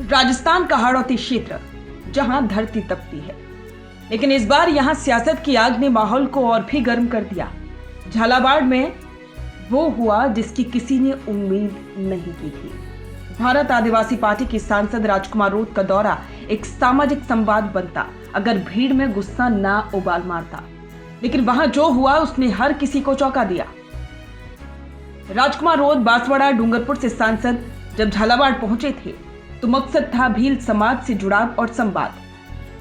राजस्थान का हाड़ौती क्षेत्र जहां धरती तपती है, लेकिन इस बार यहां सियासत की आग ने माहौल को और भी गर्म कर दिया। झालावाड़ में वो हुआ जिसकी किसी ने उम्मीद नहीं की थी। भारत आदिवासी पार्टी की सांसद राजकुमार रोत का दौरा एक सामाजिक संवाद बनता अगर भीड़ में गुस्सा ना उबाल मारता, लेकिन वहां जो हुआ उसने हर किसी को चौंका दिया। राजकुमार रोत बांसवाड़ा डूंगरपुर से सांसद जब झालावाड़ पहुंचे थे तो मकसद था भील समाज से जुड़ाव और संवाद,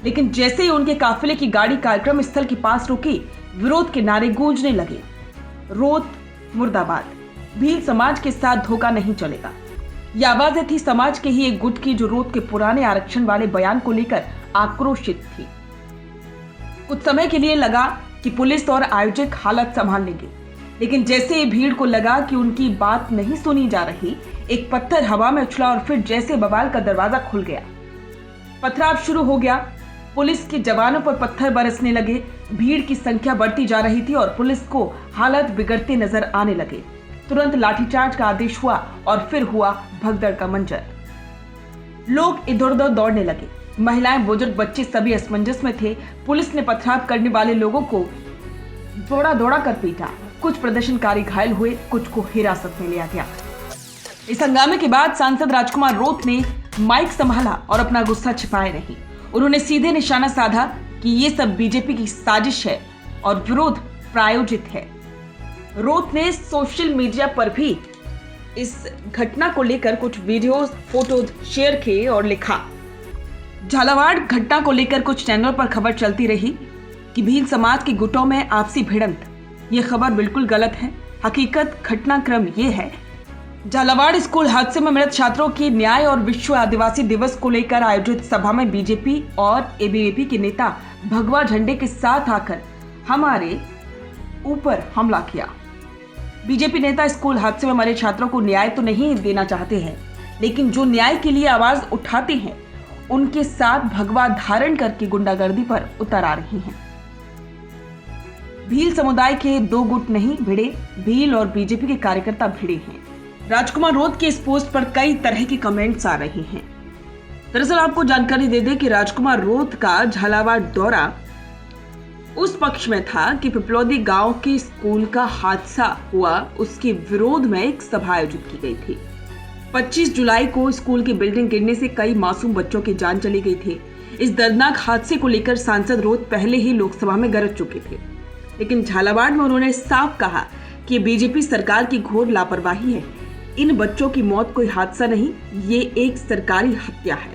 लेकिन जैसे ही उनके काफिले की गाड़ी कार्यक्रम स्थल के पास रुकी, विरोध के नारे गूंजने लगे। रोत मुर्दाबाद, भील समाज के साथ धोखा नहीं चलेगा। यह आवाजें थी समाज के ही एक गुट की जो रोत के पुराने आरक्षण वाले बयान को लेकर आक्रोशित थी। कुछ समय के लिए लगा कि पुलिस और आयोजक हालत संभाल लेंगे, लेकिन जैसे ही भीड़ को लगा कि उनकी बात नहीं सुनी जा रही, एक पत्थर हवा में उछला और फिर जैसे बवाल का दरवाजा खुल गया। पथराव शुरू हो गया। पुलिस के जवानों पर पत्थर बरसने लगे। भीड़ की संख्या बढ़ती जा रही थी और पुलिस को हालात बिगड़ते नजर आने लगे। तुरंत लाठीचार्ज का आदेश हुआ और फिर हुआ भगदड़ का मंजर। लोग इधर उधर दौड़ने लगे। महिलाएं, बुजुर्ग, बच्चे सभी असमंजस में थे। पुलिस ने पथराव करने वाले लोगों को दौड़ा दौड़ा कर पीटा। कुछ प्रदर्शनकारी घायल हुए, कुछ को हिरासत में लिया गया। इस हंगामे के बाद सांसद राजकुमार रोत ने माइक संभाला और अपना गुस्सा छिपाए नहीं। उन्होंने सीधे निशाना साधा कि ये सब बीजेपी की साजिश है और विरोध प्रायोजित है। रोत ने सोशल मीडिया पर भी इस घटना को लेकर कुछ वीडियोस, फोटोज शेयर किए और लिखा। झालावाड़ घटना को लेकर कुछ चैनलों पर खबर चलती रही कि भील समाज के गुटों में आपसी भिड़ंत। ये खबर बिल्कुल गलत है। हकीकत घटनाक्रम ये है, झालावाड़ स्कूल हादसे में मृत छात्रों की न्याय और विश्व आदिवासी दिवस को लेकर आयोजित सभा में बीजेपी और एबीवीपी के नेता भगवा झंडे के साथ आकर हमारे ऊपर हमला किया। बीजेपी नेता स्कूल हादसे में मरे छात्रों को न्याय तो नहीं देना चाहते हैं, लेकिन जो न्याय के लिए आवाज उठाते हैं उनके साथ भगवा धारण करके गुंडागर्दी पर उतर आ रही हैं। भील समुदाय के दो गुट नहीं भिड़े, भील और बीजेपी के कार्यकर्ता भिड़े हैं। राजकुमार रोत के इस पोस्ट पर कई तरह की कमेंट्स आ रही हैं। दरअसल आपको जानकारी दे दें कि राजकुमार रोत का झालावाड़ दौरा उस पक्ष में था कि पिपलौदी गांव के स्कूल का हादसा हुआ, उसके विरोध में एक सभा आयोजित की गई थी। 25 जुलाई को स्कूल की बिल्डिंग गिरने से कई मासूम बच्चों की जान चली गई थी। इस दर्दनाक हादसे को लेकर सांसद रोत पहले ही लोकसभा में गरज चुके थे, लेकिन झालावाड़ में उन्होंने साफ कहा कि बीजेपी सरकार की घोर लापरवाही है। इन बच्चों की मौत कोई हादसा नहीं, ये एक सरकारी हत्या है।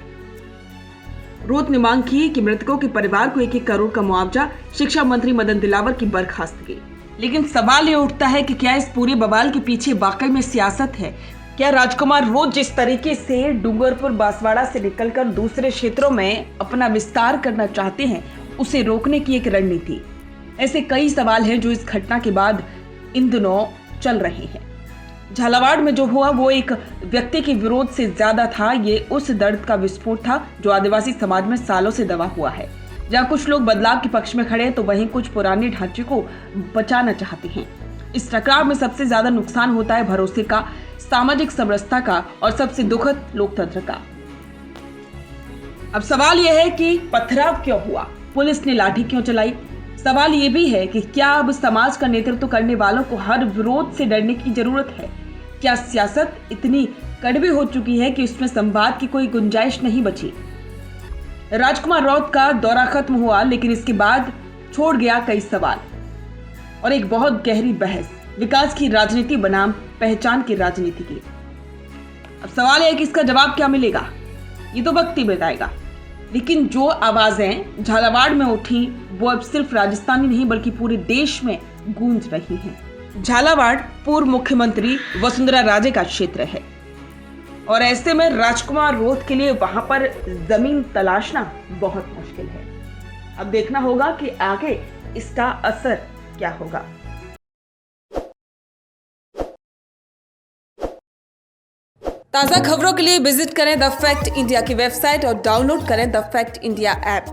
रोत ने मांग की कि मृतकों के परिवार को 1-1 करोड़ का मुआवजा। शिक्षा मंत्री मदन दिलावर की बर्खास्तगी। लेकिन सवाल ये उठता है कि क्या इस पूरे बवाल के पीछे वाकई में सियासत है? क्या राजकुमार रोत जिस तरीके से डूंगरपुर बांसवाड़ा से निकलकर दूसरे क्षेत्रों में अपना विस्तार करना चाहते हैं, उसे रोकने की एक रणनीति? ऐसे कई सवाल हैं जो इस घटना के बाद इन दिनों चल रहे हैं। झालावाड़ में जो हुआ वो एक व्यक्ति के विरोध से ज्यादा था। ये उस दर्द का विस्फोट था जो आदिवासी समाज में सालों से दबा हुआ है। जहाँ कुछ लोग बदलाव के पक्ष में खड़े हैं तो वहीं कुछ पुराने ढांचे को बचाना चाहते हैं। इस टकराव में सबसे ज्यादा नुकसान होता है भरोसे का, सामाजिक समरसता का और सबसे दुखद लोकतंत्र का। अब सवाल यह है कि पथराव क्यों हुआ, पुलिस ने लाठी क्यों चलाई? सवाल ये भी है कि क्या अब समाज का नेतृत्व करने वालों को हर विरोध से डरने की जरूरत है? क्या सियासत इतनी कड़वी हो चुकी है कि उसमें संवाद की कोई गुंजाइश नहीं बची? राजकुमार रोत का दौरा खत्म हुआ, लेकिन इसके बाद छोड़ गया कई सवाल और एक बहुत गहरी बहस, विकास की राजनीति बनाम पहचान की राजनीति की। अब सवाल है कि इसका जवाब क्या मिलेगा, ये तो वक्त ही बताएगा। लेकिन जो आवाजें झालावाड़ में उठी वो अब सिर्फ राजस्थानी नहीं बल्कि पूरे देश में गूंज रही हैं। झालावाड़ पूर्व मुख्यमंत्री वसुंधरा राजे का क्षेत्र है और ऐसे में राजकुमार रोत के लिए वहां पर जमीन तलाशना बहुत मुश्किल है। अब देखना होगा कि आगे इसका असर क्या होगा। ताज़ा खबरों के लिए विजिट करें द फैक्ट इंडिया की वेबसाइट और डाउनलोड करें द फैक्ट इंडिया ऐप।